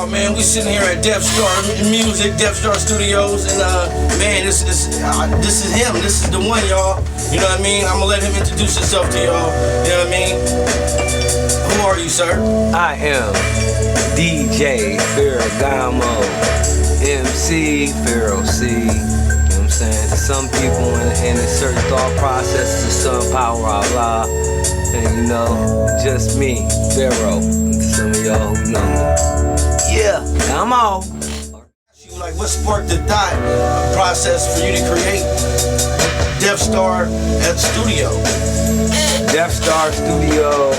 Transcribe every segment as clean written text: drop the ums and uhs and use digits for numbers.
y'all, man. We sitting here at Deathstar Music, Deathstar Studios, and man, this is him. This is the one, y'all. You know what I mean? I'm gonna let him introduce himself to y'all. You know what I mean? Who are you, sir? I am DJ Pharoahgahmoe, MC Pharaoh C. You know what I'm saying? To some people in a certain thought process, to some power Allah. And you know, just me, Pharaoh. To some of y'all who know me. Yeah, I'm on. Like, what sparked the thought process for you to create Deathstar at Studio? Deathstar Studio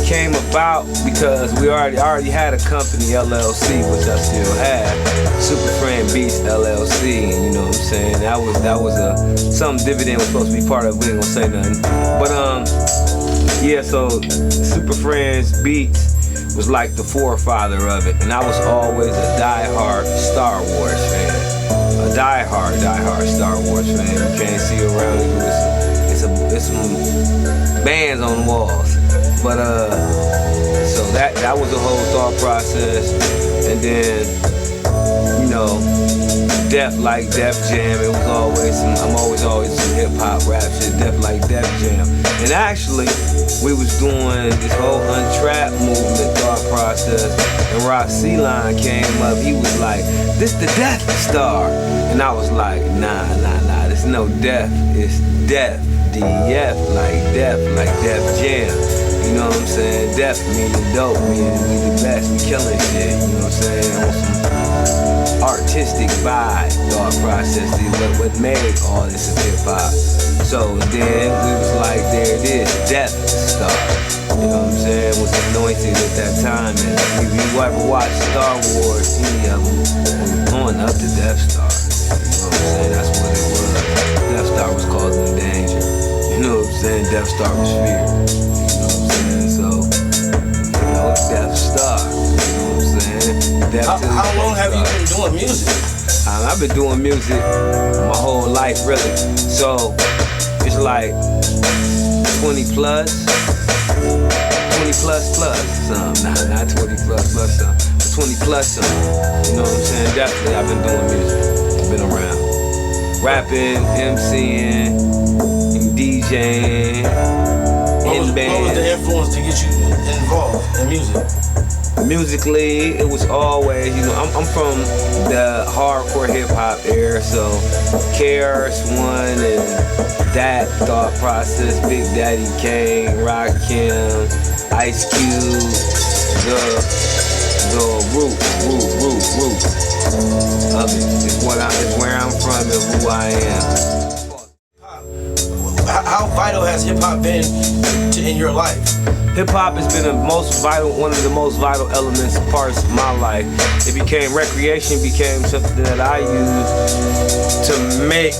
came about because we already had a company, LLC, which I still have, Super Friend Beats LLC. And you know what I'm saying? That was some dividend was supposed to be part of. We ain't gonna say nothing, but yeah. So Super Friends Beats was like the forefather of it, and I was always a die-hard Star Wars fan. A die-hard Star Wars fan. You can't see around it. It's some bands on the walls. But so that was the whole thought process. And then, you know, Def like Def Jam. It was always I'm always some hip hop rap shit. Def like Def Jam. And actually, we was doing this whole Untrapped movement thought process, and Rock C-Line came up. He was like, "This the Deathstar," and I was like, "Nah, there's no Def. It's Def, D-F, like Def Jam." You know what I'm saying? Def meaning dope, meaning we the best, we killing shit. You know what I'm saying? On some artistic vibe thought process. What made all this is hip hop. So then we was like, there it is, Deathstar. You know what I'm saying? Was anointed at that time. And if you ever watched Star Wars, any of them, we were going up to Deathstar. You know what I'm saying? That's what it was. Deathstar was causing danger. You know what I'm saying? Deathstar was fear. You know what I'm saying? So, you know, Deathstar. You know what I'm saying? How long have you been doing music? I've been doing music my whole life, really. So it's like 20 plus some. Nah, not 20 plus some, but 20 plus some. You know what I'm saying? Definitely, I've been doing music. I've been around, rapping, MCing, DJing, in bands. What was the influence to get you involved in music? Musically, it was always, you know, I'm from the hardcore hip hop era, so KRS-One and that thought process, Big Daddy Kane, Rakim, Ice Cube, the root of it is where I'm from and who I am. How vital has hip hop been in your life? Hip hop has been one of the most vital elements, parts of my life. It became recreation, became something that I used to make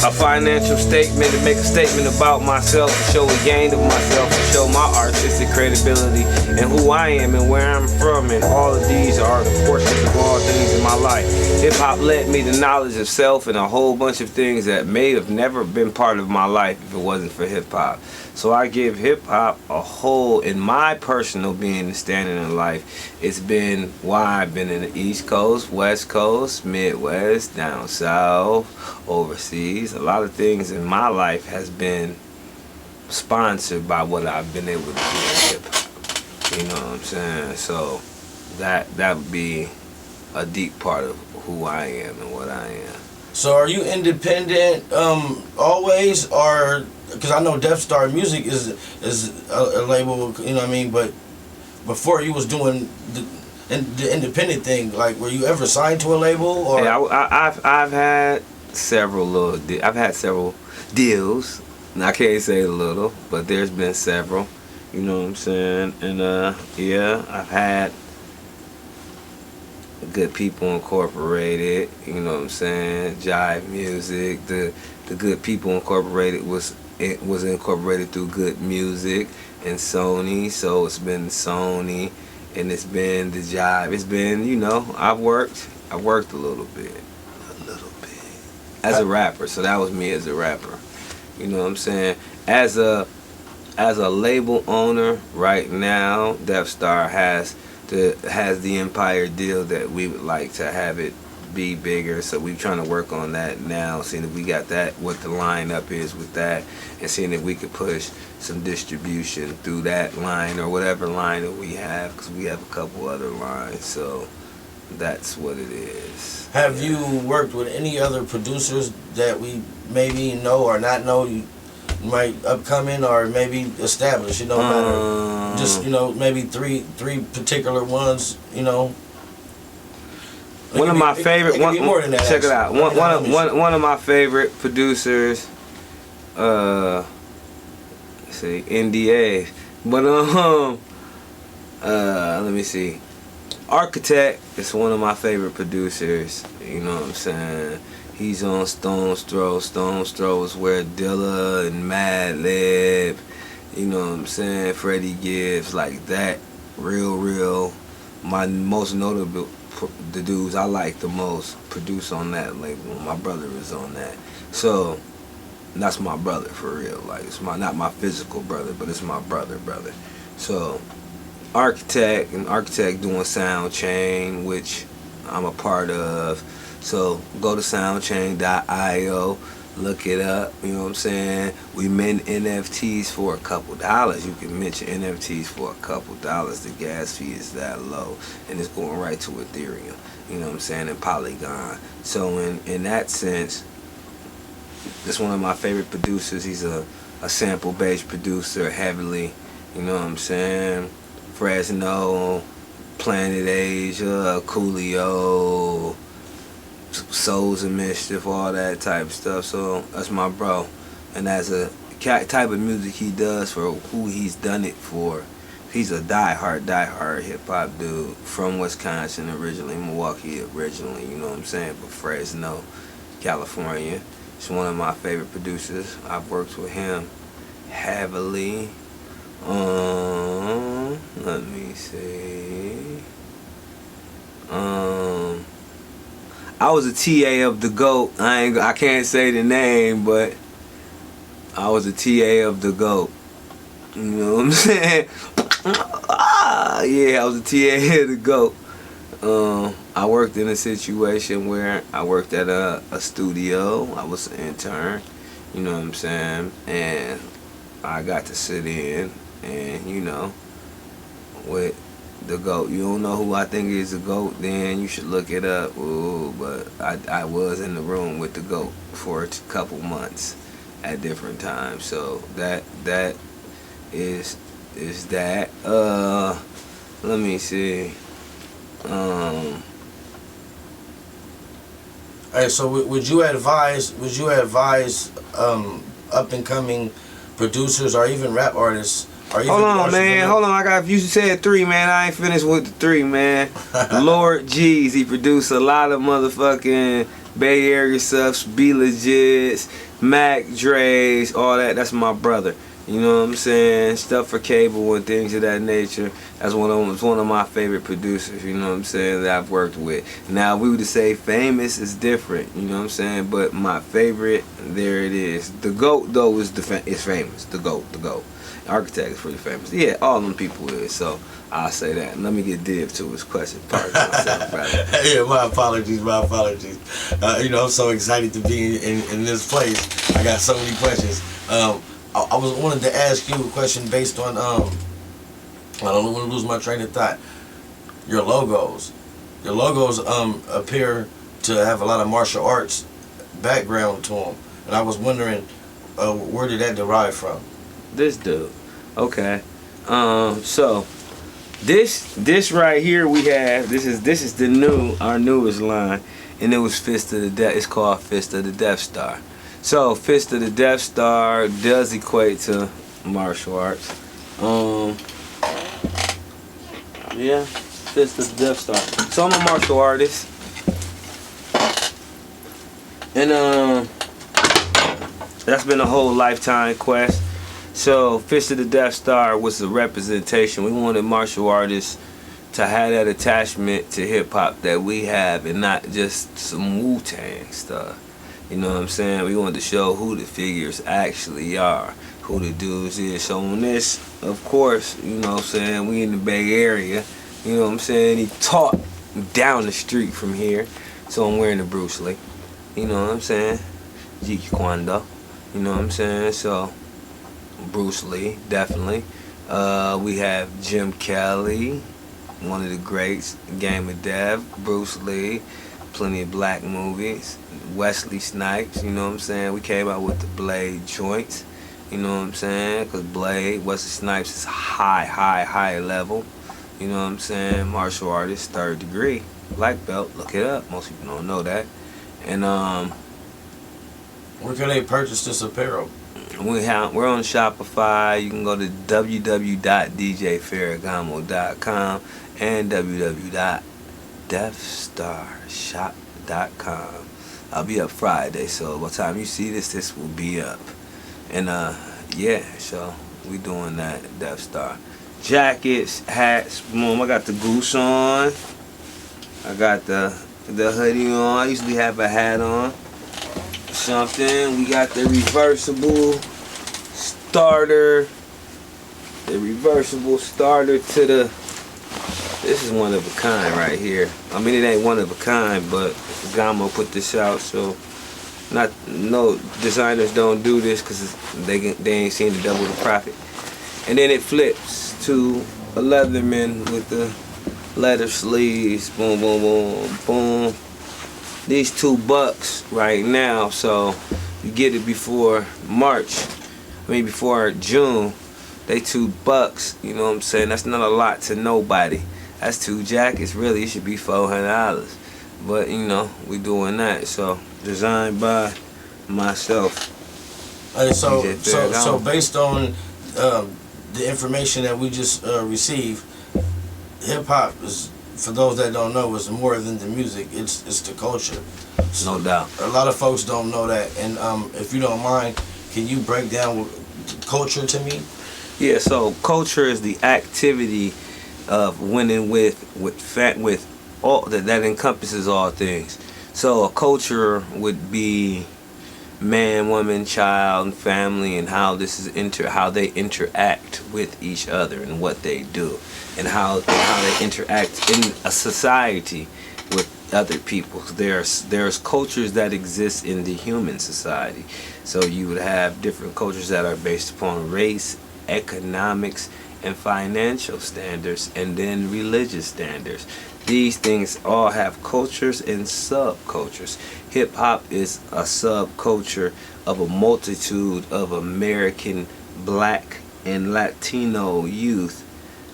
a financial statement, to make a statement about myself, to show a gain of myself, to show my artistic credibility and who I am and where I'm from. And all of these are the portions of all things in my life. Hip hop led me to knowledge of self and a whole bunch of things that may have never been part of my life if it wasn't for hip hop. So I give hip hop a whole, in my personal being and standing in life. It's been why I've been in the East Coast, West Coast, Midwest, down south, overseas. A lot of things in my life has been sponsored by what I've been able to do in hip hop. You know what I'm saying? So that would be a deep part of who I am and what I am. So are you independent always, or because I know Deathstar Music is a label, you know what I mean, but before you was doing the independent thing, like, were you ever signed to a label? Or? Yeah, I've had several deals. And I can't say little, but there's been several. You know what I'm saying? And yeah, I've had Good People Incorporated. You know what I'm saying? Jive Music. The Good People Incorporated was incorporated through Good Music and Sony. So it's been Sony, and it's been the Jive. It's been, you know, I've worked a little bit as a rapper. So that was me as a rapper. You know what I'm saying? As a label owner right now, Deathstar has that has the Empire deal that we would like to have it be bigger. So we're trying to work on that now, seeing if we got that, what the lineup is with that, and seeing if we could push some distribution through that line or whatever line that we have, because we have a couple other lines. So that's what it is. Have you worked with any other producers that we maybe know or not know? You might upcoming or maybe established, matter. Just maybe three particular ones, One of my favorite. Check it out. One of my favorite producers. Let's see, NDA. But let me see. Architect is one of my favorite producers. You know what I'm saying? He's on Stone's Throw. Stone's Throw is where Dilla and Madlib, you know what I'm saying, Freddie Gibbs, like that, real. My most notable, the dudes I like the most produce on that label. My brother is on that. So that's my brother for real. Like, it's not my physical brother, but it's my brother. So Architect doing Sound Chain, which I'm a part of. So go to soundchain.io, look it up, you know what I'm saying? We mint NFTs for a couple dollars. You can mint your NFTs for a couple dollars. The gas fee is that low, and it's going right to Ethereum, you know what I'm saying, and Polygon. So in that sense, that's one of my favorite producers. He's a sample-based producer, heavily, you know what I'm saying? Fresno, Planet Asia, Coolio, Souls and Mischief, all that type of stuff. So that's my bro, and as a type of music he does for who he's done it for, he's a die-hard hip-hop dude from Wisconsin originally, Milwaukee originally, you know what I'm saying, but Fresno, California. He's one of my favorite producers. I've worked with him heavily. Let me see. I was a TA of the GOAT. I can't say the name, but I was a TA of the GOAT. You know what I'm saying? Yeah, I was a TA of the GOAT. I worked in a situation where I worked at a studio. I was an intern, you know what I'm saying? And I got to sit in and, with the GOAT. You don't know who I think is the GOAT, then you should look it up. Ooh, but I was in the room with the GOAT for a couple months at different times. So that is that. Let me see. Alright, so would you advise up and coming producers or even rap artists? Hold on, man. You said 3, man. I ain't finished with the 3, man. Lord G's, he produced a lot of motherfucking Bay Area stuff, Be Legits, Mac Dre's, all that. That's my brother. You know what I'm saying? Stuff for cable and things of that nature. That's one of my favorite producers, you know what I'm saying, that I've worked with. Now, we would say famous is different, you know what I'm saying? But my favorite, there it is. The GOAT, though, is famous. The GOAT. Architect is pretty famous. Yeah, all them people is. So I'll say that. And let me get Div to his question. Pardon myself, brother. Yeah, my apologies. I'm so excited to be in this place. I got so many questions. I wanted to ask you a question based on I don't want to lose my train of thought. Your logos appear to have a lot of martial arts background to them, and I was wondering where did that derive from? This dude. Okay. So this right here we have, this is our newest line, and it was Fist of the Death. It's called Fist of the Deathstar. So Fist of the Deathstar does equate to martial arts. Yeah, Fist of the Deathstar. So I'm a martial artist, and that's been a whole lifetime quest. So Fist of the Deathstar was a representation. We wanted martial artists to have that attachment to hip hop that we have, and not just some Wu-Tang stuff. You know what I'm saying? We wanted to show who the figures actually are, who the dudes is. So on this, of course, you know what I'm saying, we in the Bay Area, You know what I'm saying? He taught down the street from here. So I'm wearing the Bruce Lee. You know what I'm saying? Jeet Kune Do. You know what I'm saying? So Bruce Lee, definitely. We have Jim Kelly, one of the greats, Game of Death, Bruce Lee, plenty of black movies, Wesley Snipes, you know what I'm saying? We came out with the Blade joints, you know what I'm saying? Because Blade, Wesley Snipes is high level, you know what I'm saying? Martial artist, 3rd degree, black belt, look it up, most people don't know that. And where can they purchase this apparel? we're on Shopify. You can go to www.djpharoahgahmoe.com and www.deathstarshop.com. I'll be up Friday, so by the time you see this, this will be up. And yeah, so we doing that at Deathstar. Jackets, hats, boom. I got the goose on. I got the hoodie on. I usually have a hat on. Something. We got the reversible starter. The reversible starter to the. This is one of a kind right here. I mean, it ain't one of a kind, but Gahmoe put this out, so no designers don't do this because they ain't seen the double the profit. And then it flips to a Leatherman with the leather sleeves. Boom, boom, boom, boom. These $2 right now, so you get it before before June, they $2, you know what I'm saying? That's not a lot to nobody. That's 2 jackets, really, it should be $400. But, you know, we doing that, so designed by myself. So based on the information that we just received, hip-hop is, for those that don't know, is more than the music. It's the culture. So no doubt. A lot of folks don't know that. And if you don't mind, can you break down culture to me? Yeah. So culture is the activity of winning with all that encompasses all things. So a culture would be man, woman, child, and family, and how how they interact with each other and what they do, and how they interact in a society with other people. There's cultures that exist in the human society. So you would have different cultures that are based upon race, economics, and financial standards, and then religious standards. These things all have cultures and subcultures. Hip-hop is a subculture of a multitude of American Black and Latino youth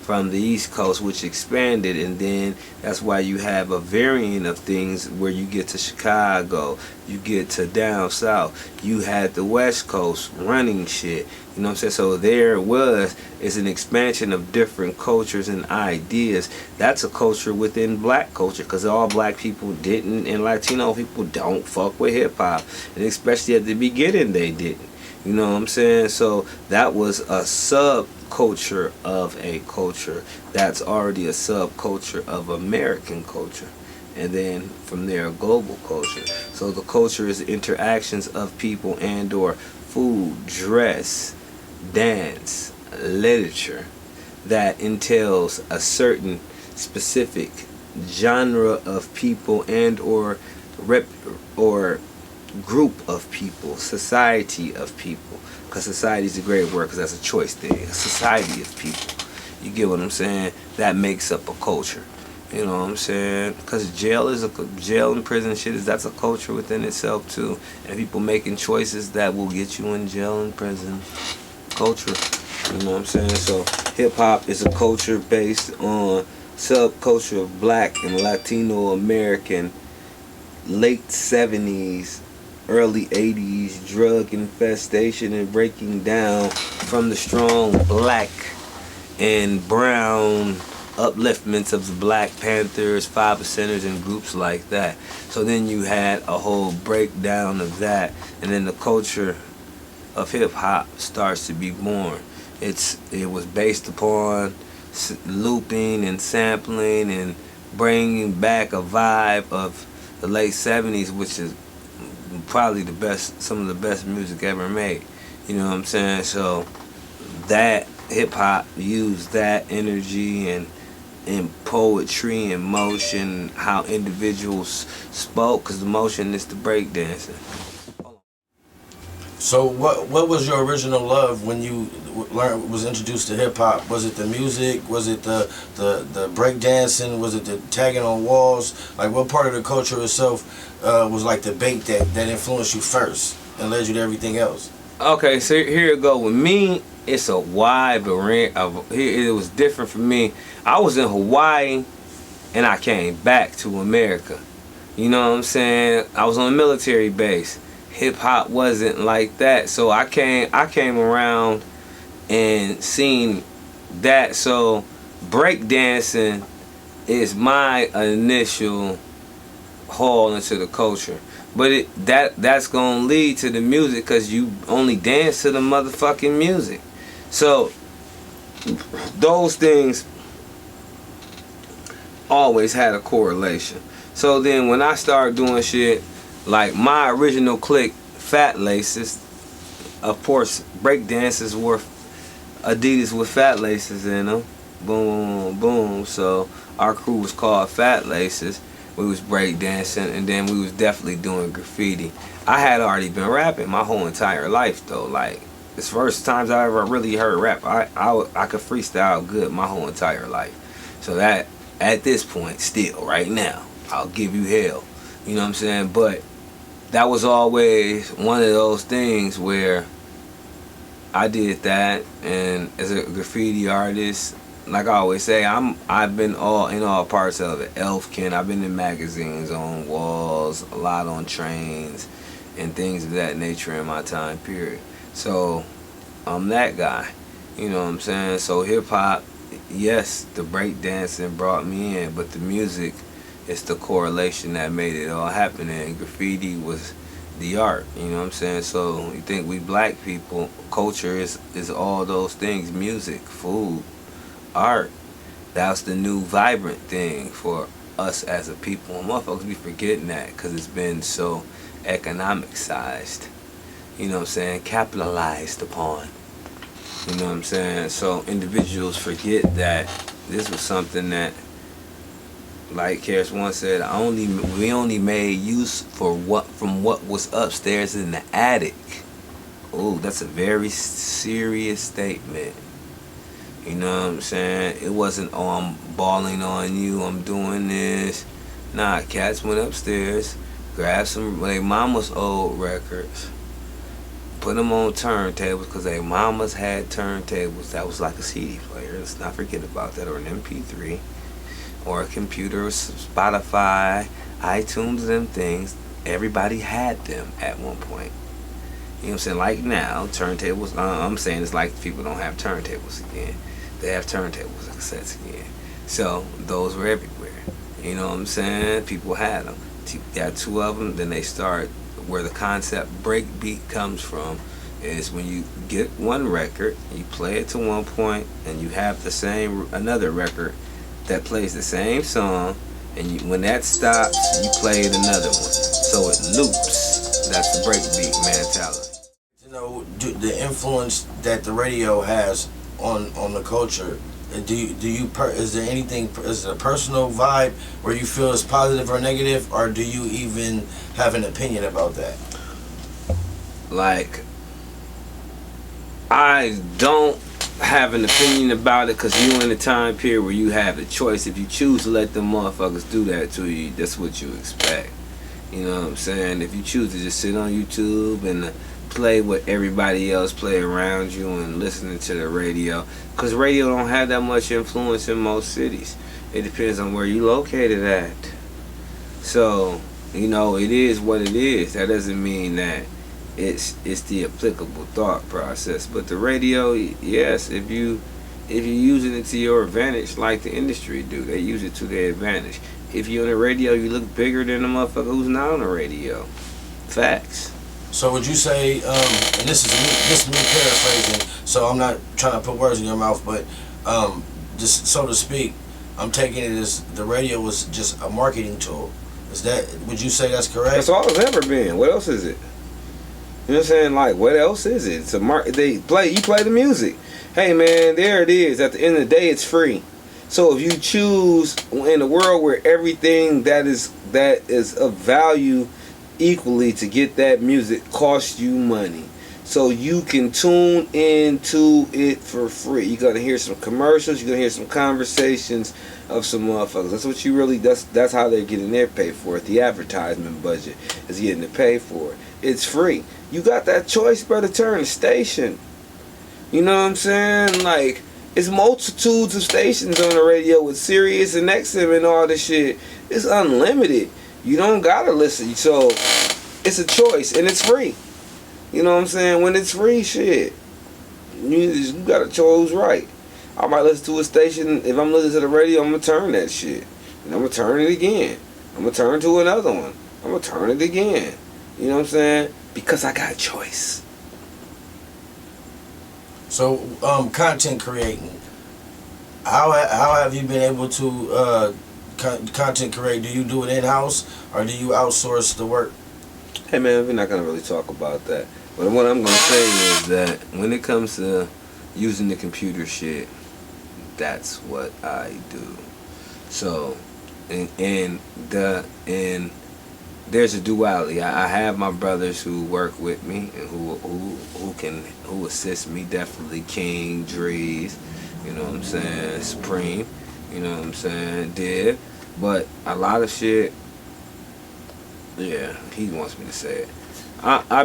from the East Coast, which expanded, and then that's why you have a variant of things where you get to Chicago, you get to down south, you had the West Coast running shit, you know what I'm saying? So there is an expansion of different cultures and ideas. That's a culture within black culture, because all black people didn't, and Latino people don't fuck with hip-hop, and especially at the beginning they didn't. You know what I'm saying? So that was a subculture of a culture that's already a subculture of American culture. And then from there, a global culture. So the culture is interactions of people and or food, dress, dance, literature that entails a certain specific genre of people and or group of people, society of people, because society is a great word because that's a choice thing. A society of people, you get what I'm saying? That makes up a culture. You know what I'm saying? Because jail and prison shit that's a culture within itself too, and people making choices that will get you in jail and prison. Culture, you know what I'm saying? So hip hop is a culture based on subculture of Black and Latino American late 70s, early 80s drug infestation and breaking down from the strong Black and brown upliftments of the Black Panthers, 5%ers, and groups like that. So then you had a whole breakdown of that, and then the culture of hip hop starts to be born. It was based upon looping and sampling and bringing back a vibe of the late 70s, which is probably some of the best music ever made. You know what I'm saying? So that hip hop used that energy and in poetry and motion, how individuals spoke, because the motion is the breakdancing. So what was your original love when you was introduced to hip hop? Was it the music? Was it the breakdancing? Was it the tagging on walls? Like, what part of the culture itself was like the bait that influenced you first and led you to everything else? Okay, so here it go. With me, it's a wide variety of. It was different for me. I was in Hawaii, and I came back to America. You know what I'm saying? I was on a military base. Hip hop wasn't like that, so I came around and seen that. So breakdancing is my initial haul into the culture, but that's gonna lead to the music, because you only dance to the motherfucking music. So those things always had a correlation. So then when I started doing shit, like my original clique, Fat Laces, of course, break dances wore Adidas with fat laces in them. Boom, boom, boom. So our crew was called Fat Laces. We was break dancing, and then we was definitely doing graffiti. I had already been rapping my whole entire life though. Like, it's first times I ever really heard rap. I could freestyle good my whole entire life. So that, at this point, still, right now, I'll give you hell. You know what I'm saying? But that was always one of those things where I did that, and as a graffiti artist, like I always say, I've been in all parts of it. Elfkin, I've been in magazines, on walls, a lot on trains, and things of that nature in my time period. So I'm that guy. You know what I'm saying? So hip hop, yes, the break dancing brought me in, but the music, it's the correlation that made it all happen, and graffiti was the art, you know what I'm saying? So you think we black people, culture is all those things: music, food, art. That's the new vibrant thing for us as a people. And motherfuckers be forgetting that, because it's been so economic-sized, you know what I'm saying, capitalized upon, you know what I'm saying? So individuals forget that this was something that, like Karis once said, we only made use from what was upstairs in the attic. Oh, that's a very serious statement. You know what I'm saying? It wasn't, oh, I'm balling on you, I'm doing this. Nah, cats went upstairs, grabbed some their mama's old records, put them on turntables, because their mamas had turntables. That was like a CD player. Let's not forget about that, or an MP3. Or a computer, or Spotify, iTunes, them things. Everybody had them at one point. You know what I'm saying? Like now, turntables, I'm saying it's like people don't have turntables again. They have turntables and cassettes again. So those were everywhere. You know what I'm saying? People had them. You got two of them, then they start, where the concept breakbeat comes from is when you get one record, you play it to one point, and you have the same, another record that plays the same song, and when that stops, you play it another one, so it loops. That's the breakbeat mentality. You know, the influence that the radio has on the culture. Is there anything? Is it a personal vibe where you feel it's positive or negative, or do you even have an opinion about that? Like, I don't have an opinion about it, because you in a time period where you have the choice. If you choose to let them motherfuckers do that to you, that's what you expect. You know what I'm saying? If you choose to just sit on YouTube and play what everybody else play around you and listening to the radio, because radio don't have that much influence in most cities. It depends on where you located at. So, you know, it is what it is. That doesn't mean that it's the applicable thought process. But the radio, yes, if you're using it to your advantage, like the industry do, they use it to their advantage. If you're on the radio, you look bigger than the motherfucker who's not on the radio. Facts. So would you say, and this is me paraphrasing, so I'm not trying to put words in your mouth, but just so to speak, I'm taking it as the radio was just a marketing tool. Would you say that's correct? That's all it's ever been. What else is it? You know what I'm saying? Like, what else is it? It's you play the music. Hey man, there it is. At the end of the day, it's free. So if you choose in a world where everything that is of value equally to get that music costs you money, so you can tune into it for free. You're gonna hear some commercials. You're gonna hear some conversations of some motherfuckers. That's what you really. That's how they're getting their pay for it. The advertisement budget is getting the pay for it. It's free. You got that choice, brother. Turn the station. You know what I'm saying? Like, it's multitudes of stations on the radio with Sirius and XM and all this shit. It's unlimited. You don't gotta listen. So it's a choice and it's free. You know what I'm saying? When it's free, shit, you gotta choose right. I might listen to a station. If I'm listening to the radio, I'm gonna turn that shit, and I'm gonna turn it again. I'm gonna turn to another one. I'm gonna turn it again. You know what I'm saying? Because I got choice. So, content creating. How have you been able to content create? Do you do it in house or do you outsource the work? Hey man, we're not gonna really talk about that. But what I'm gonna say is that when it comes to using the computer shit, that's what I do. So, and there's a duality. I have my brothers who work with me and who assist me. Definitely King, Drees, you know what I'm saying, Supreme, you know what I'm saying, Div. But a lot of shit, yeah, he wants me to say it. I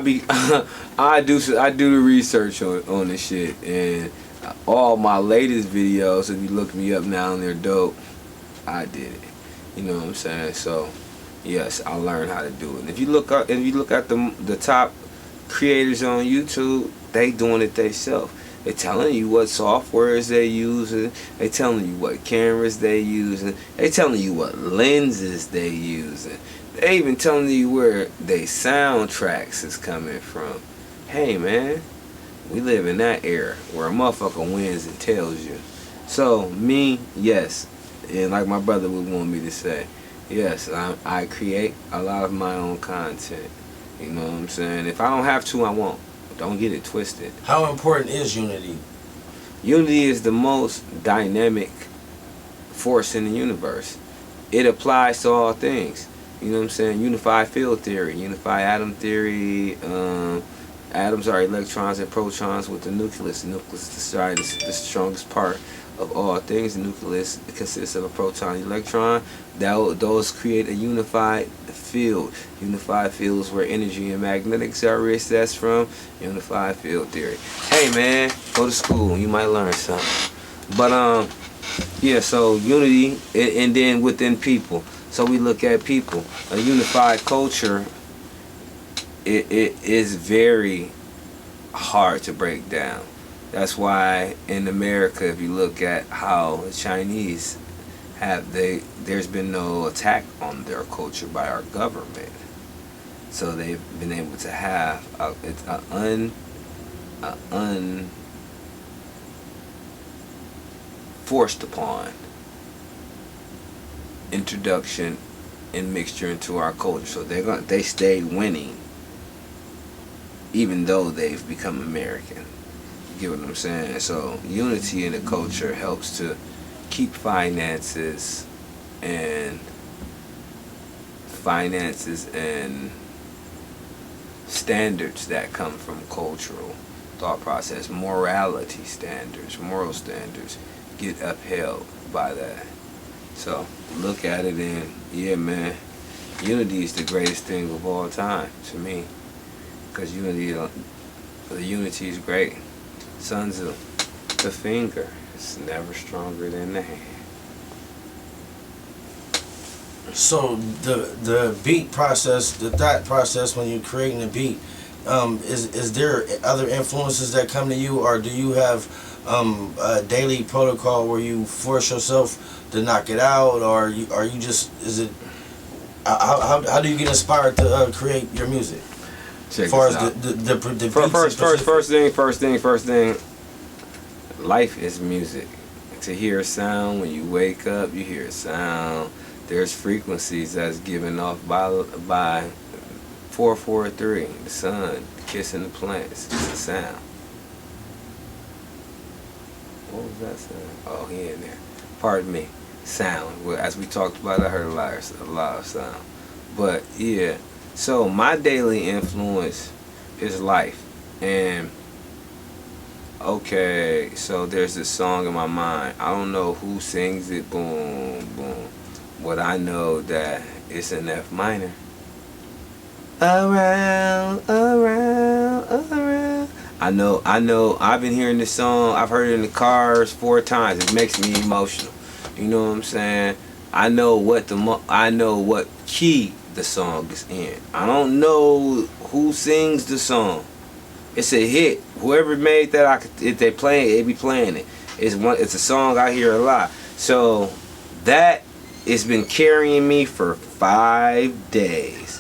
do the research on this shit, and all my latest videos, if you look me up now and they're dope, I did it. You know what I'm saying? So yes, I learned how to do it. And if you look at the top creators on YouTube, they doing it themselves. They telling you what softwares they using. They telling you what cameras they using. They telling you what lenses they using. They even telling you where they soundtracks is coming from. Hey man, we live in that era where a motherfucker wins and tells you. So me, yes, and like my brother would want me to say, yes, I create a lot of my own content. You know what I'm saying? If I don't have to, I won't. Don't get it twisted. How important is unity? Unity is the most dynamic force in the universe. It applies to all things. You know what I'm saying? Unified field theory, unified atom theory. Atoms are electrons and protons with the nucleus. The nucleus is the strongest part of all things. The nucleus consists of a proton and electron. Those create a unified field. Unified fields where energy and magnetics are recessed from. Unified field theory. Hey man, go to school. You might learn something. But yeah. So unity, and then within people. So we look at people. A unified culture. It is very hard to break down. That's why in America, if you look at how the Chinese there's been no attack on their culture by our government. So they've been able to have unforced upon introduction and mixture into our culture. So they stay winning, even though they've become American. You get what I'm saying? So unity in the culture helps to keep finances and standards that come from cultural thought process, morality standards, moral standards get upheld by that. So look at it and yeah man, unity is the greatest thing of all time to me. Because the unity is great. Sons of the finger is never stronger than the hand. So the beat process, the thought process when you're creating a beat, is there other influences that come to you, or do you have a daily protocol where you force yourself to knock it out, or are you just, is it, how do you get inspired to create your music? Check as far as out. the first thing, life is music. To hear a sound, when you wake up, you hear a sound. There's frequencies that's given off by 443, the sun, kissing the plants. It's a sound. What was that sound? Oh, he in there. pardon me, sound. Well, as we talked about, I heard a lot of sound. But yeah, so my daily influence is life. And okay, so there's this song in my mind. I don't know who sings it, boom, boom. But I know that it's in F minor. Around, around, around. I know, I've been hearing this song, I've heard it in the cars 4 times. It makes me emotional. You know what I'm saying? I know what key the song is in. I don't know who sings the song. It's a hit. Whoever made that, if they play it, they be playing it. It's a song I hear a lot. So that it's been carrying me for 5 days.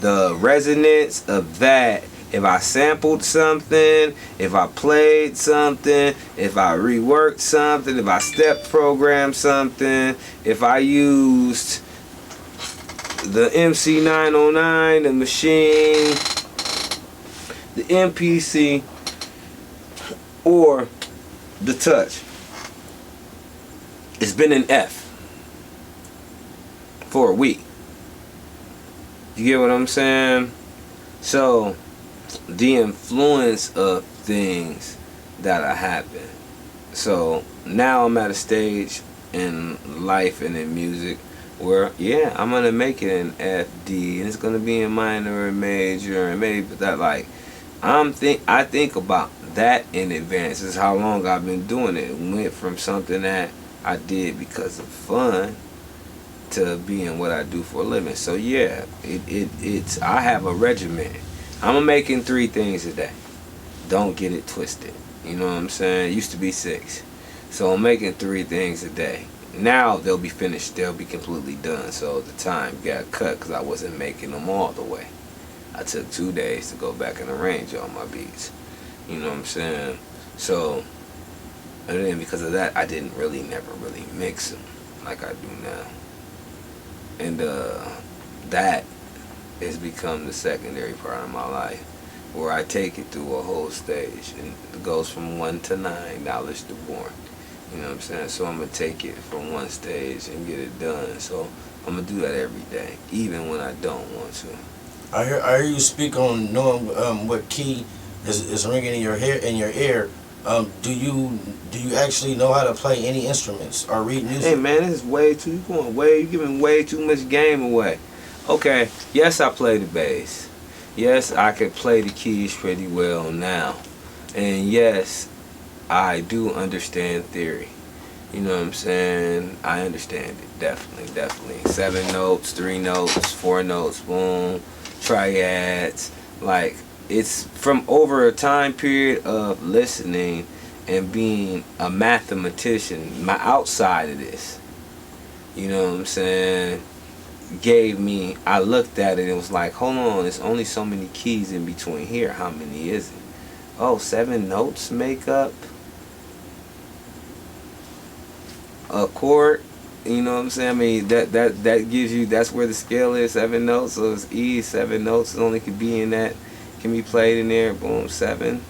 The resonance of that, if I sampled something, if I played something, if I reworked something, if I step programmed something, if I used the MC909, the machine, the MPC, or the touch, it's been an F for a week. You get what I'm saying? So the influence of things that are happening. So now I'm at a stage in life and in music where, yeah, I'm gonna make it in FD, and it's gonna be in minor and major, and maybe that, like, I think about that in advance. This is how long I've been doing it. It went from something that I did because of fun to being what I do for a living. So yeah, it's I have a regimen. I'm making 3 things a day. Don't get it twisted. You know what I'm saying? It used to be 6. So I'm making 3 things a day. Now they'll be finished. They'll be completely done. So the time got cut because I wasn't making them all the way. I took 2 days to go back and arrange all my beats. You know what I'm saying? So, and then because of that, I never really mix them like I do now. And that has become the secondary part of my life, where I take it through a whole stage, and it goes from 1 to 9, knowledge to born. You know what I'm saying? So I'm gonna take it from one stage and get it done. So I'm gonna do that every day, even when I don't want to. I hear you speak on knowing what key is ringing in your ear. Do you actually know how to play any instruments or read music? Hey man, this is you giving way too much game away. Okay, yes, I play the bass. Yes, I can play the keys pretty well now. And yes, I do understand theory. You know what I'm saying? I understand it, definitely. 7 notes, 3 notes, 4 notes, boom, triads. Like, it's from over a time period of listening and being a mathematician. My outside of this, you know what I'm saying, I looked at it and was like, hold on, there's only so many keys in between here. How many is it? Oh, 7 notes make up a chord. You know what I'm saying? I mean, that gives you, that's where the scale is, 7 notes. So it's E, 7 notes only can be in that, can be played in there. Boom, 7.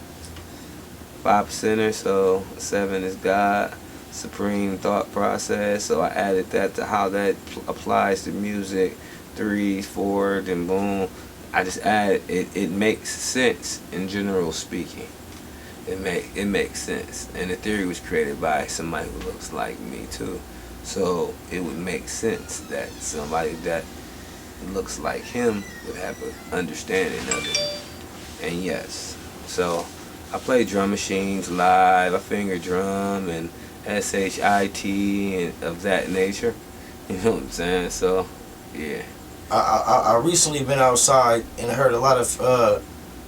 5%, so 7 is God, supreme thought process. So I added that to how that applies to music. 3, 4, then boom. I just added it. It makes sense in general speaking. It makes sense, and the theory was created by somebody who looks like me too. So it would make sense that somebody that looks like him would have an understanding of it. And yes, so I play drum machines live. I finger drum and shit and of that nature. You know what I'm saying? So yeah. I recently been outside and heard a lot of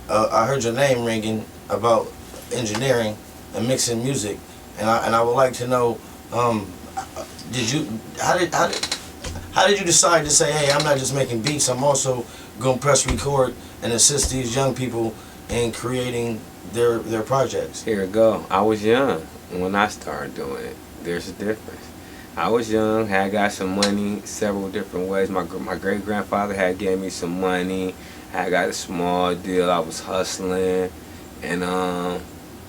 I heard your name ringing about engineering and mixing music, and I would like to know, how did you decide to say, hey, I'm not just making beats, I'm also gonna press record and assist these young people in creating their projects? Here we go. I was young when I started doing it. There's a difference. I was young, had got some money several different ways. My great grandfather had gave me some money. I got a small deal. I was hustling and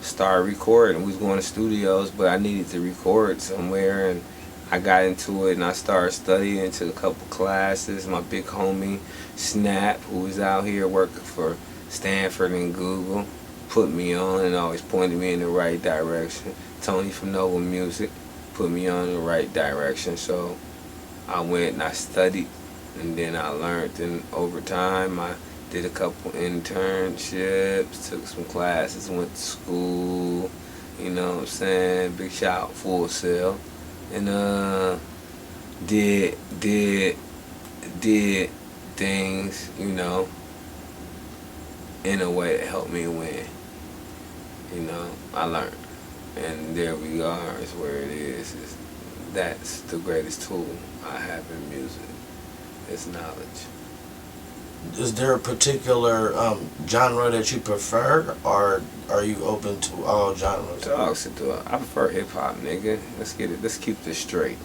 started recording. We was going to studios, but I needed to record somewhere, and I got into it and I started studying, took a couple classes. My big homie Snap, who is out here working for Stanford and Google, put me on and always pointed me in the right direction. Tony from Nova Music put me on the right direction. So I went and I studied, and then I learned. And over time, I did a couple internships, took some classes, went to school. You know what I'm saying? Big shout out, Full Sail. And did things, you know, in a way that helped me win. You know, I learned, and there we are. Is where it is. That's the greatest tool I have in music. It's knowledge. Is there a particular genre that you prefer, or are you open to all genres? Dogs, I prefer hip hop, nigga. Let's get it. Let's keep this straight.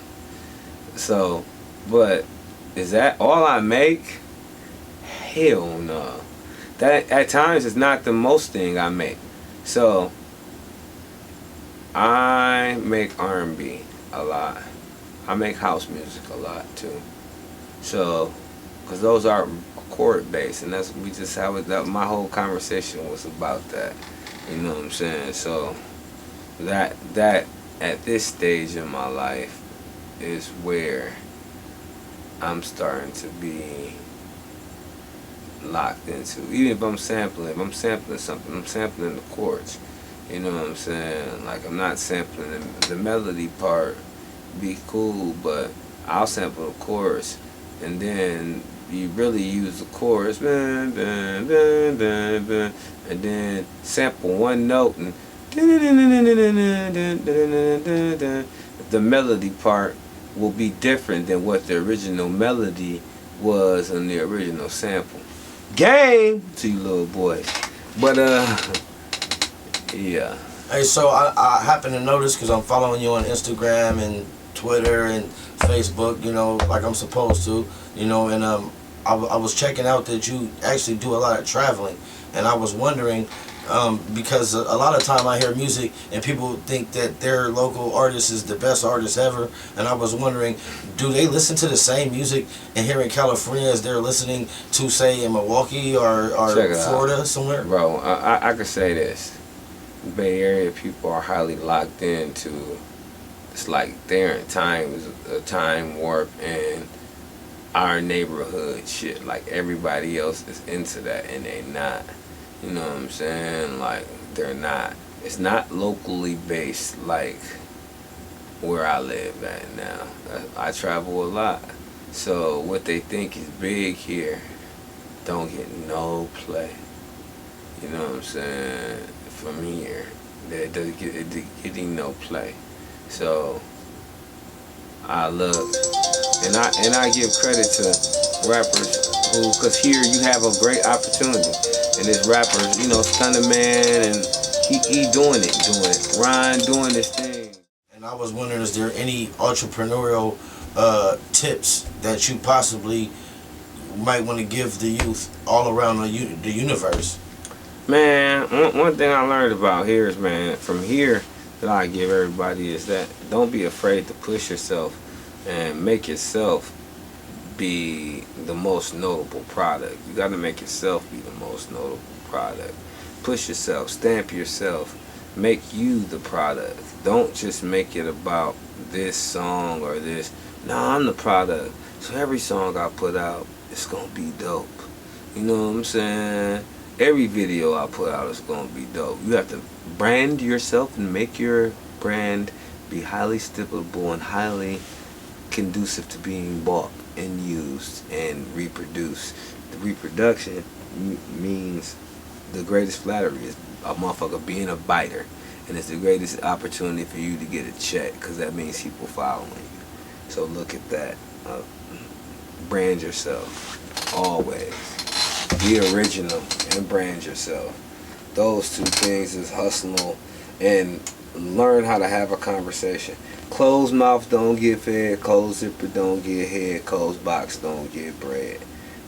So, but is that all I make? Hell no. That at times is not the most thing I make. So I make R&B a lot. I make house music a lot too. So, because those are chord based, and that's we just have it. That my whole conversation was about that. You know what I'm saying? So that at this stage in my life is where I'm starting to be locked into. Even if I'm sampling something, I'm sampling the chords. You know what I'm saying? Like, I'm not sampling the melody part, be cool, but I'll sample the chorus, and then you really use the chorus, and then sample one note, and the melody part will be different than what the original melody was on the original sample. Game to you little boys. But yeah. Hey, so I happen to notice, because I'm following you on Instagram and Twitter and Facebook, you know, like I'm supposed to, you know, and I was checking out that you actually do a lot of traveling, and I was wondering, because a lot of time I hear music and people think that their local artist is the best artist ever, and I was wondering, do they listen to the same music in here in California as they're listening to, say, in Milwaukee or Florida somewhere? Bro, I could say this. Bay Area people are highly locked into, it's like they're in time warp and our neighborhood shit. Like, everybody else is into that and they not. You know what I'm saying? Like, they're not. It's not locally based like where I live at now. I travel a lot. So what they think is big here don't get no play. You know what I'm saying? From here, it doesn't getting no play. So I look, and I give credit to rappers who, because here you have a great opportunity, and this rapper, you know, Stunner Man, and he doing it, Ryan doing this thing. And I was wondering, is there any entrepreneurial tips that you possibly might want to give the youth all around the universe? Man, one thing I learned about here is, man, from here that I give everybody is that don't be afraid to push yourself and make yourself be the most notable product. You got to make yourself be the most notable product. Push yourself, stamp yourself, make you the product. Don't just make it about this song or this. No, I'm the product. So every song I put out, it's going to be dope. You know what I'm saying? Every video I put out is going to be dope. You have to brand yourself and make your brand be highly stippable and highly conducive to being bought and used and reproduced. The reproduction means the greatest flattery is a motherfucker being a biter, and it's the greatest opportunity for you to get a check, because that means people following you. So look at that. Brand yourself always. Be original and brand yourself. Those two things is hustle and learn how to have a conversation. Closed mouth don't get fed, closed zipper don't get head, closed box don't get bread.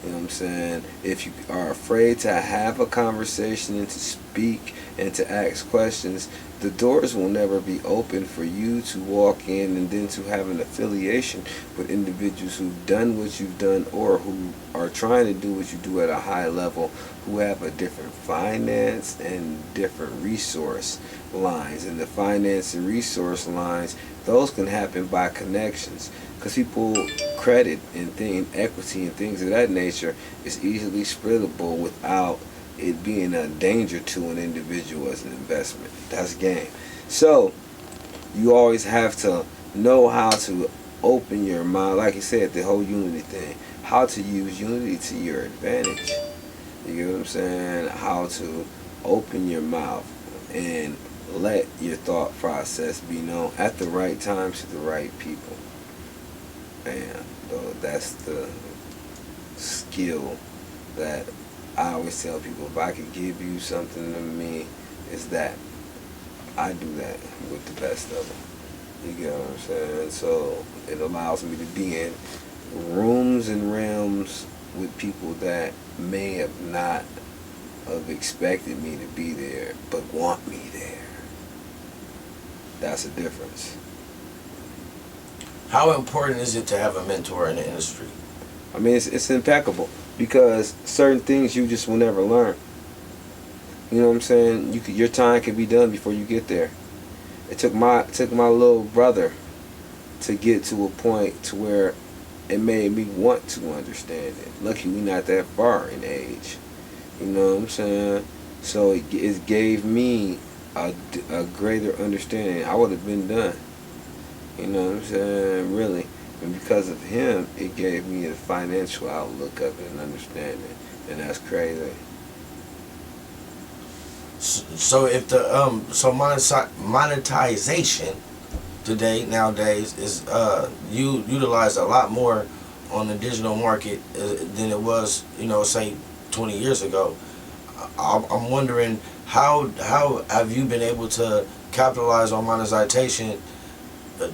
You know what I'm saying? If you are afraid to have a conversation and to speak and to ask questions, the doors will never be open for you to walk in and then to have an affiliation with individuals who've done what you've done or who are trying to do what you do at a high level, who have a different finance and different resource lines. And the finance and resource lines, those can happen by connections. Because people credit and equity and things of that nature is easily spreadable without it being a danger to an individual as an investment. That's game. So you always have to know how to open your mind. Like you said, the whole unity thing. How to use unity to your advantage. You get what I'm saying? How to open your mouth and let your thought process be known at the right time to the right people. And that's the skill that I always tell people, if I could give you something to me, is that I do that with the best of them. You get what I'm saying? So it allows me to be in rooms and realms with people that may have not have expected me to be there, but want me there. That's a difference. How important is it to have a mentor in the industry? I mean, it's impeccable because certain things you just will never learn. You know what I'm saying? Your time can be done before you get there. It took my little brother to get to a point to where it made me want to understand it. Lucky we not that far in age. You know what I'm saying? So it gave me a greater understanding. I would have been done. You know what I'm saying? Really. And because of him, it gave me a financial outlook of it and understanding. And that's crazy. So if the monetization nowadays is you utilize a lot more on the digital market than it was, say 20 years ago. I'm wondering how have you been able to capitalize on monetization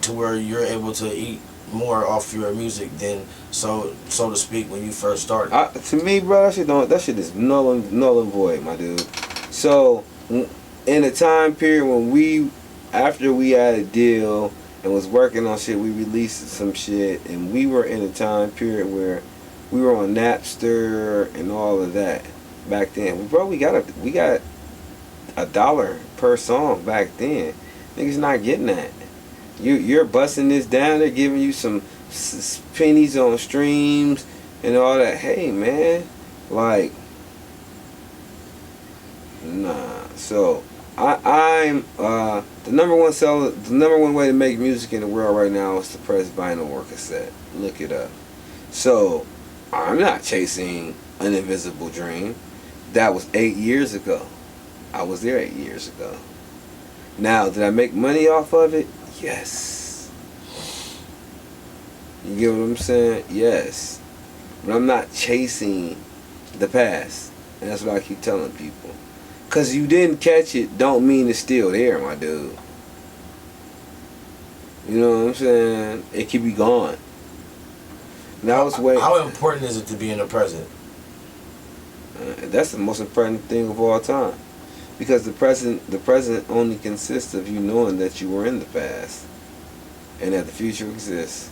to where you're able to eat more off your music than so to speak when you first started? To me, bro, that shit is null and void, my dude. So in a time period when after we had a deal and was working on shit, we released some shit, and we were in a time period where we were on Napster and all of that back then. Bro, we got $1 per song back then. Niggas not getting that. You're busting this down. They're giving you some pennies on streams and all that. Hey, man, like, nah. So I'm the number one seller. The number one way to make music in the world right now is to press vinyl or cassette. Look it up. So I'm not chasing an invisible dream. That was 8 years ago. I was there 8 years ago. Now, did I make money off of it? Yes. You get what I'm saying? Yes. But I'm not chasing the past. And that's what I keep telling people. Because you didn't catch it don't mean it's still there, my dude. You know what I'm saying? It could be gone. Now how important is it to be in the present? That's the most important thing of all time. Because the present only consists of you knowing that you were in the past and that the future exists.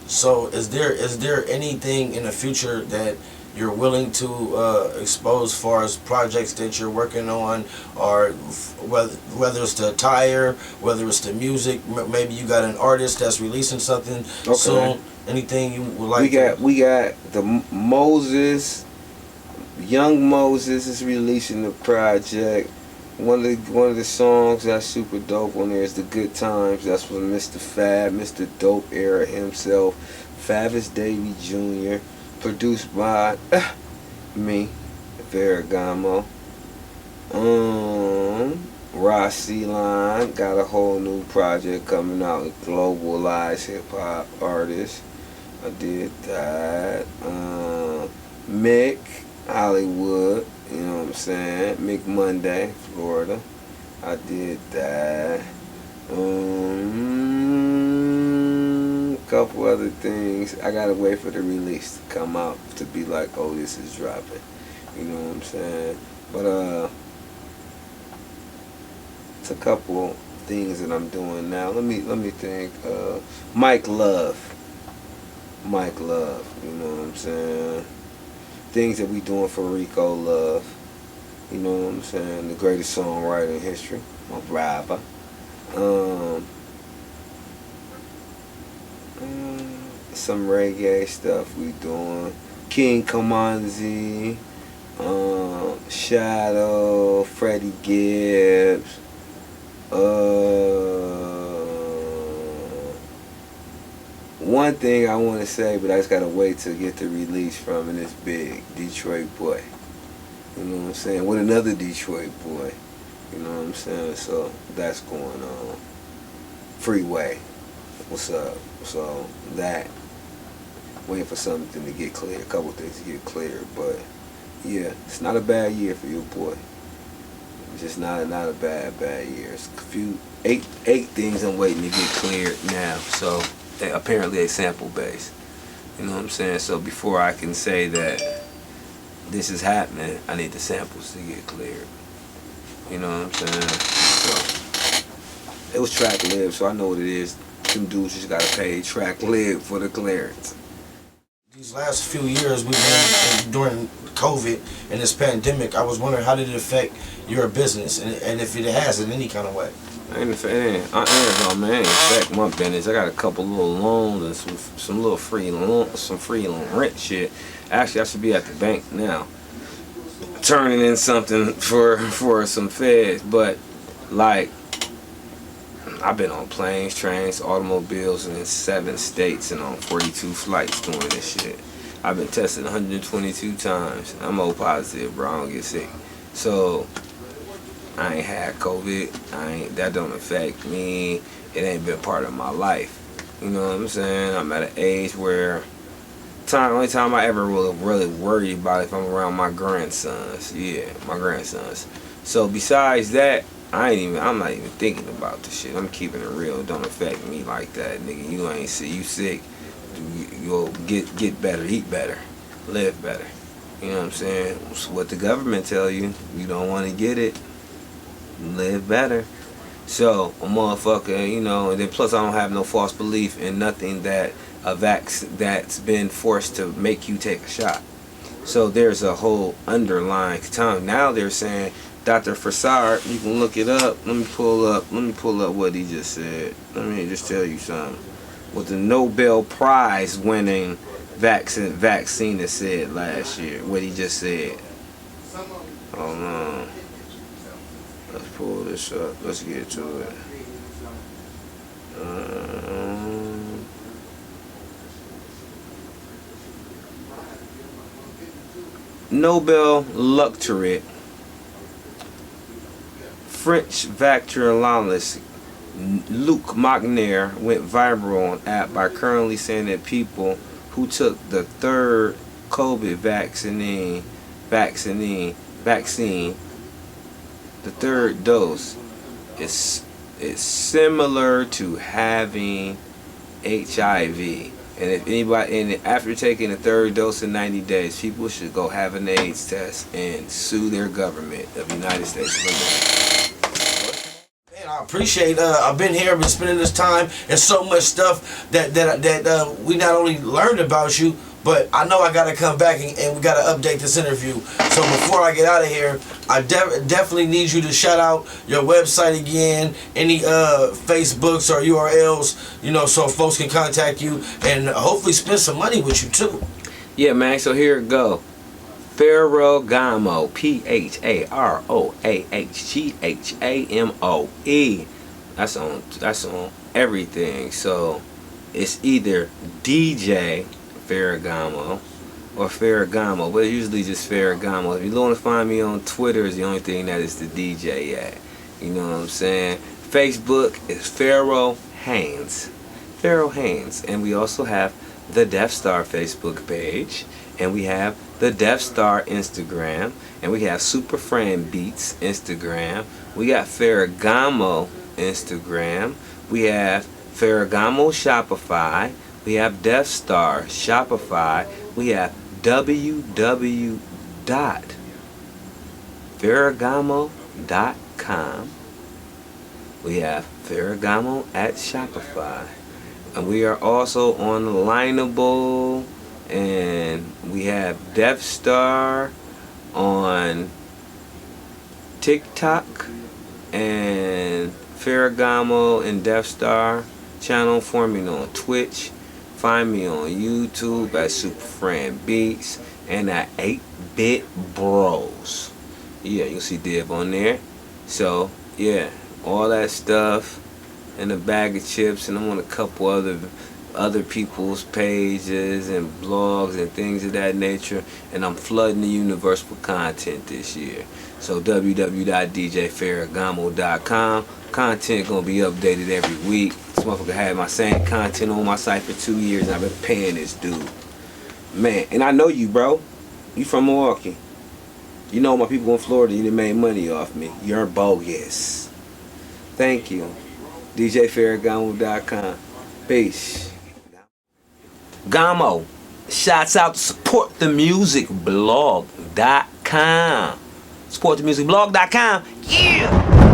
So is there anything in the future that you're willing to expose as far as projects that you're working on, or whether it's the attire, whether it's the music, maybe you got an artist that's releasing something soon? Anything you would like? We got the Moses, Young Moses is releasing the project. One of the songs that's super dope on there is The Good Times. That's with Mr. Fab, Mr. Dope Era himself, Favis Davey Jr., produced by me, Pharoahgahmoe. Rossi Line got a whole new project coming out with globalized hip hop artists. I did that. Mick Hollywood, you know what I'm saying? Mick Monday, Florida. I did that. couple other things. I gotta wait for the release to come out to be like, oh, this is dropping. You know what I'm saying? But it's a couple things that I'm doing now. Let me think. Mike Love, you know what I'm saying? Things that we doing for Rico Love, you know what I'm saying? The greatest songwriter in history, my rapper. Some reggae stuff we doing. King Kamanzi, Shadow, Freddie Gibbs. One thing I want to say, but I just gotta wait to get the release from it, is big Detroit boy. You know what I'm saying? With another Detroit boy. You know what I'm saying? So that's going on. Freeway. What's up? So that. Waiting for something to get clear. A couple things to get clear. But yeah, it's not a bad year for your boy. It's just not a bad year. It's a few eight things I'm waiting to get cleared now. So apparently they sample based. You know what I'm saying? So before I can say that this is happening, I need the samples to get cleared. You know what I'm saying? So it was track live, so I know what it is. Them dudes just gotta pay track live for the clearance. These last few years we've been during COVID and this pandemic, I was wondering, how did it affect your business, and if it has in any kind of way? Man, it ain't affect my business. I got a couple little loans and some little free rent shit. Actually, I should be at the bank now, turning in something for some feds. But like, I've been on planes, trains, automobiles in 7 states and on 42 flights doing this shit. I've been tested 122 times. I'm O positive, bro. I don't get sick. So I ain't had COVID. That don't affect me. It ain't been part of my life. You know what I'm saying? I'm at an age where only time I ever really worry about it if I'm around my grandsons. Yeah, my grandsons. So besides that, I'm not even thinking about the shit. I'm keeping it real. It don't affect me like that, nigga. You ain't sick. You sick. You'll get better, eat better, live better. You know what I'm saying? It's what the government tell you. You don't want to get it, live better. So a motherfucker, you know, and then plus I don't have no false belief in nothing that that's been forced to make you take a shot. So there's a whole underlying time. Now they're saying Dr. Fassard, you can look it up. Let me pull up what he just said. Let me just tell you something. What the Nobel Prize winning vaccine that said last year. What he just said. Hold on. Let's pull this up. Let's get to it. Nobel laureate French vaccinologist Luc Montagnier went viral on app by currently saying that people who took the third COVID vaccine, the third dose, is similar to having HIV. And if anybody, and after taking the third dose in 90 days, people should go have an AIDS test and sue their government of the United States of America. Man, I appreciate. I've been here, been spending this time, and so much stuff that we not only learned about you, but I know I gotta come back and we gotta update this interview. So before I get out of here, I definitely need you to shout out your website again, any Facebooks or URLs, you know, so folks can contact you and hopefully spend some money with you too. Yeah, man. So here it go. Pharoahgahmoe, Pharoahgahmoe. That's on everything. So it's either DJ Pharoahgahmoe or Pharoahgahmoe, but it's usually just Pharoahgahmoe. If you want to find me on Twitter, is the only thing that is the DJ at. You know what I'm saying? Facebook is Pharaoh Haynes, and we also have the Deathstar Facebook page, and we have the Deathstar Instagram, and we have Super Friend Beats Instagram. We got Pharoahgahmoe Instagram. We have Pharoahgahmoe Shopify. We have Deathstar, Shopify. We have www.Pharoahgahmoe.com. We have Pharoahgahmoe at Shopify. And we are also on Lineable, and we have Deathstar on TikTok, and Pharoahgahmoe and Deathstar channel. Find me on Twitch. Find me on YouTube at Superfriend Beats and at 8-Bit Bros. Yeah, you'll see Div on there. So yeah, all that stuff and a bag of chips, and I'm on a couple other people's pages and blogs and things of that nature, and I'm flooding the universe with content this year. So www.djpharoahgahmoe.com. Content gonna be updated every week. This motherfucker had my same content on my site for 2 years, and I've been paying this dude. Man, and I know you, bro. You from Milwaukee. You know my people in Florida, you done made money off me. You're bogus. Thank you. djpharoahgahmoe.com. Peace. Gahmoe. Shouts out to supportthemusicblog.com. Supportthemusicblog.com. Yeah!